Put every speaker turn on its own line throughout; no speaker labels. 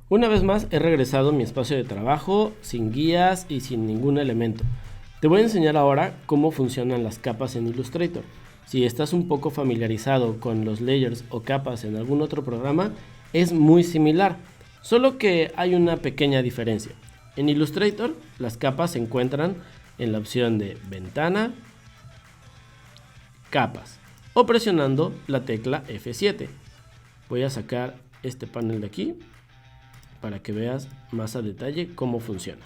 Una vez más he regresado a mi espacio de trabajo sin guías y sin ningún elemento. Te voy a enseñar ahora cómo funcionan las capas en Illustrator. Si estás un poco familiarizado con los layers o capas en algún otro programa, es muy similar, solo que hay una pequeña diferencia. En Illustrator, las capas se encuentran en la opción de Ventana, Capas, o presionando la tecla F7. Voy a sacar este panel de aquí para que veas más a detalle cómo funciona.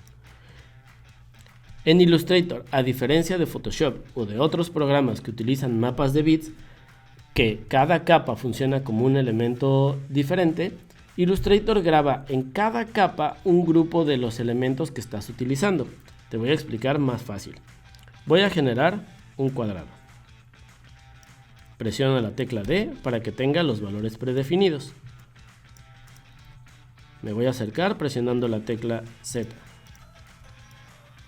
En Illustrator, a diferencia de Photoshop o de otros programas que utilizan mapas de bits, que cada capa funciona como un elemento diferente, Illustrator graba en cada capa un grupo de los elementos que estás utilizando. Te voy a explicar más fácil. Voy a generar un cuadrado. Presiono la tecla D para que tenga los valores predefinidos. Me voy a acercar presionando la tecla Z.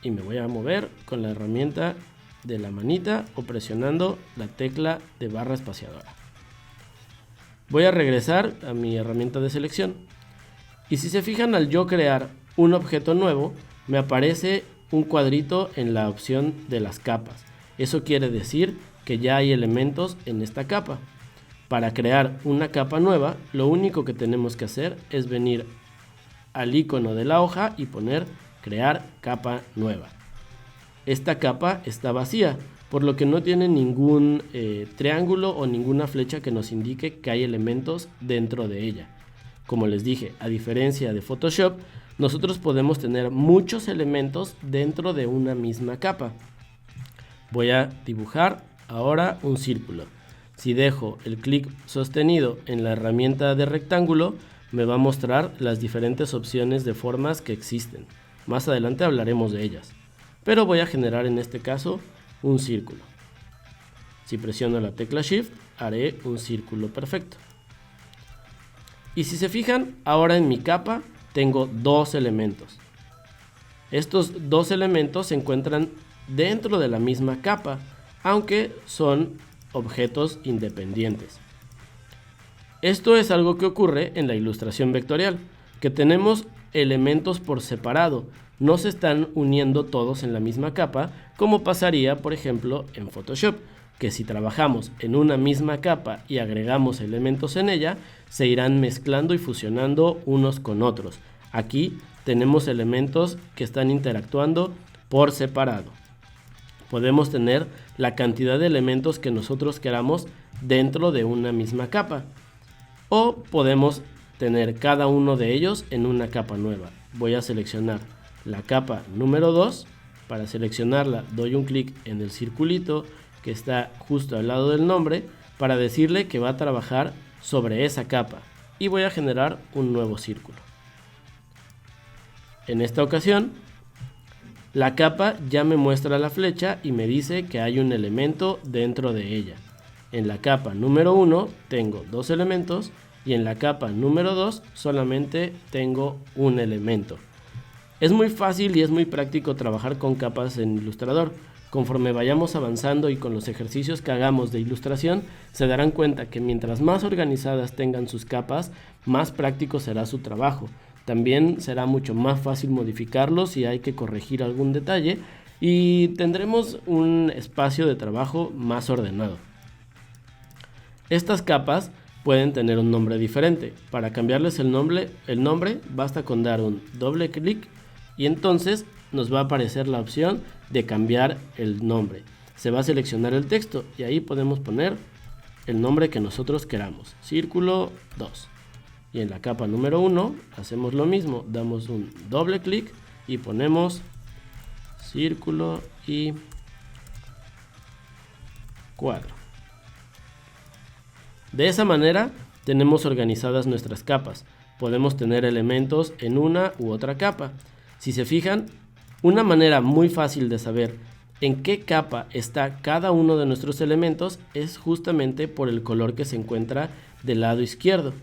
Y me voy a mover con la herramienta de la manita o presionando la tecla de barra espaciadora. Voy a regresar a mi herramienta de selección. Y si se fijan, al yo crear un objeto nuevo, me aparece un cuadrito en la opción de las capas. Eso quiere decir que ya hay elementos en esta capa. Para crear una capa nueva, lo único que tenemos que hacer es venir al icono de la hoja y poner crear capa nueva. Esta capa está vacía, por lo que no tiene ningún triángulo o ninguna flecha que nos indique que hay elementos dentro de ella. Como les dije, a diferencia de Photoshop, nosotros podemos tener muchos elementos dentro de una misma capa. Voy a dibujar ahora un círculo. Si dejo el clic sostenido en la herramienta de rectángulo, me va a mostrar las diferentes opciones de formas que existen. Más adelante hablaremos de ellas. Pero voy a generar en este caso un círculo. Si presiono la tecla Shift, haré un círculo perfecto. Y si se fijan, ahora en mi capa tengo dos elementos. Estos dos elementos se encuentran dentro de la misma capa, aunque son objetos independientes. Esto es algo que ocurre en la ilustración vectorial, que tenemos elementos por separado, no se están uniendo todos en la misma capa, como pasaría, por ejemplo, en Photoshop, que si trabajamos en una misma capa y agregamos elementos en ella, se irán mezclando y fusionando unos con otros. Aquí tenemos elementos que están interactuando por separado. Podemos tener la cantidad de elementos que nosotros queramos dentro de una misma capa. O podemos tener cada uno de ellos en una capa nueva. Voy a seleccionar la capa número 2. Para seleccionarla doy un clic en el circulito que está justo al lado del nombre para decirle que va a trabajar sobre esa capa. Y voy a generar un nuevo círculo. En esta ocasión, la capa ya me muestra la flecha y me dice que hay un elemento dentro de ella. En la capa número 1 tengo dos elementos y en la capa número 2 solamente tengo un elemento. Es muy fácil y es muy práctico trabajar con capas en Illustrator. Conforme vayamos avanzando y con los ejercicios que hagamos de ilustración, se darán cuenta que mientras más organizadas tengan sus capas, más práctico será su trabajo. También será mucho más fácil modificarlos si hay que corregir algún detalle y tendremos un espacio de trabajo más ordenado. Estas capas pueden tener un nombre diferente. Para cambiarles el nombre basta con dar un doble clic y entonces nos va a aparecer la opción de cambiar el nombre. Se va a seleccionar el texto y ahí podemos poner el nombre que nosotros queramos. Círculo 2. Y en la capa número 1 hacemos lo mismo. Damos un doble clic y ponemos círculo y cuadro. De esa manera tenemos organizadas nuestras capas. Podemos tener elementos en una u otra capa. Si se fijan, una manera muy fácil de saber en qué capa está cada uno de nuestros elementos es justamente por el color que se encuentra del lado izquierdo.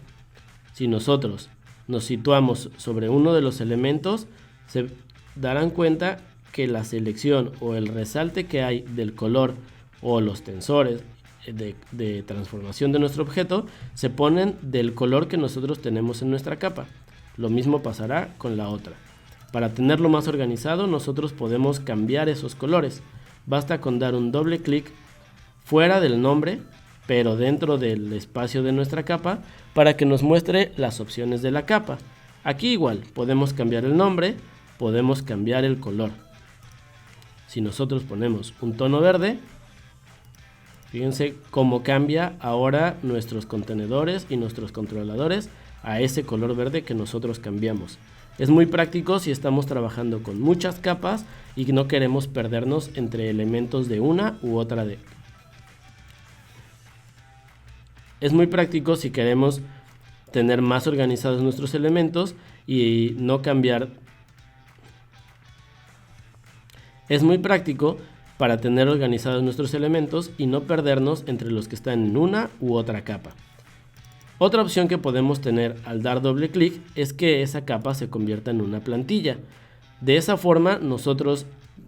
Si nosotros nos situamos sobre uno de los elementos, se darán cuenta que la selección o el resalte que hay del color o los tensores de transformación de nuestro objeto se ponen del color que nosotros tenemos en nuestra capa. Lo mismo pasará con la otra. Para tenerlo más organizado, nosotros podemos cambiar esos colores. Basta con dar un doble clic fuera del nombre, pero dentro del espacio de nuestra capa, para que nos muestre las opciones de la capa. Aquí igual, podemos cambiar el nombre, podemos cambiar el color. Si nosotros ponemos un tono verde, fíjense cómo cambia ahora nuestros contenedores y nuestros controladores a ese color verde que nosotros cambiamos. Es muy práctico si estamos trabajando con muchas capas y no queremos perdernos entre elementos de una u otra de. Es muy práctico si queremos tener más organizados nuestros elementos y no cambiar. Es muy práctico para tener organizados nuestros elementos y no perdernos entre los que están en una u otra capa. Otra opción que podemos tener al dar doble clic es que esa capa se convierta en una plantilla. De esa forma nosotros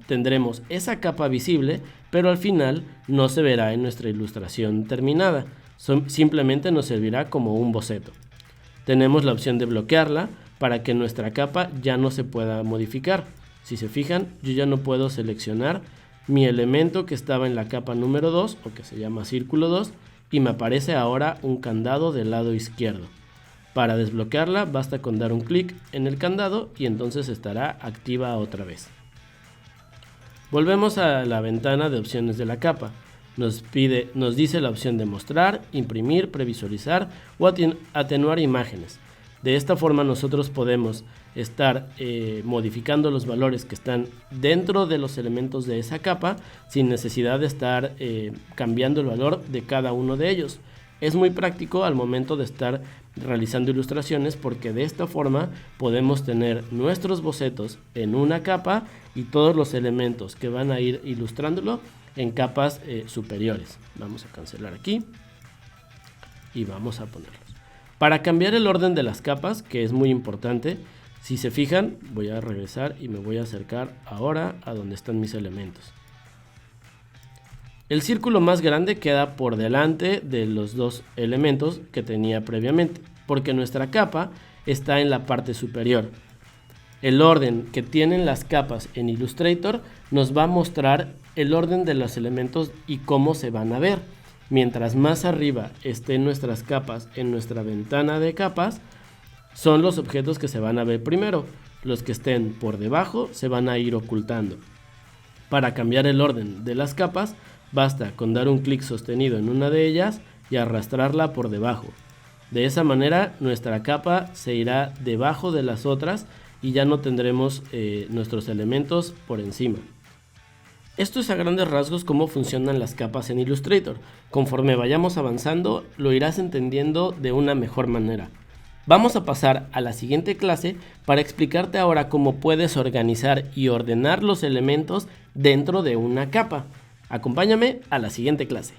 tendremos esa capa visible, pero al final no se verá en nuestra ilustración terminada. Simplemente nos servirá como un boceto. Tenemos la opción de bloquearla para que nuestra capa ya no se pueda modificar. Si se fijan, yo ya no puedo seleccionar mi elemento que estaba en la capa número 2 o que se llama círculo 2 y me aparece ahora un candado del lado izquierdo. Para desbloquearla basta con dar un clic en el candado y entonces estará activa otra vez. Volvemos a la ventana de opciones de la capa. Nos dice la opción de mostrar, imprimir, previsualizar o atenuar imágenes. De esta forma nosotros podemos estar modificando los valores que están dentro de los elementos de esa capa sin necesidad de estar cambiando el valor de cada uno de ellos. Es muy práctico al momento de estar realizando ilustraciones porque de esta forma podemos tener nuestros bocetos en una capa y todos los elementos que van a ir ilustrándolo en capas superiores. Vamos a cancelar aquí y vamos a ponerlos. Para cambiar el orden de las capas, que es muy importante, si se fijan, voy a regresar y me voy a acercar ahora a donde están mis elementos. El círculo más grande queda por delante de los dos elementos que tenía previamente, porque nuestra capa está en la parte superior. El orden que tienen las capas en Illustrator nos va a mostrar el orden de los elementos y cómo se van a ver. Mientras más arriba estén nuestras capas en nuestra ventana de capas, son los objetos que se van a ver primero. Los que estén por debajo se van a ir ocultando. Para cambiar el orden de las capas, basta con dar un clic sostenido en una de ellas y arrastrarla por debajo. De esa manera nuestra capa se irá debajo de las otras y ya no tendremos nuestros elementos por encima. Esto es a grandes rasgos cómo funcionan las capas en Illustrator. Conforme vayamos avanzando, lo irás entendiendo de una mejor manera. Vamos a pasar a la siguiente clase para explicarte ahora cómo puedes organizar y ordenar los elementos dentro de una capa. Acompáñame a la siguiente clase.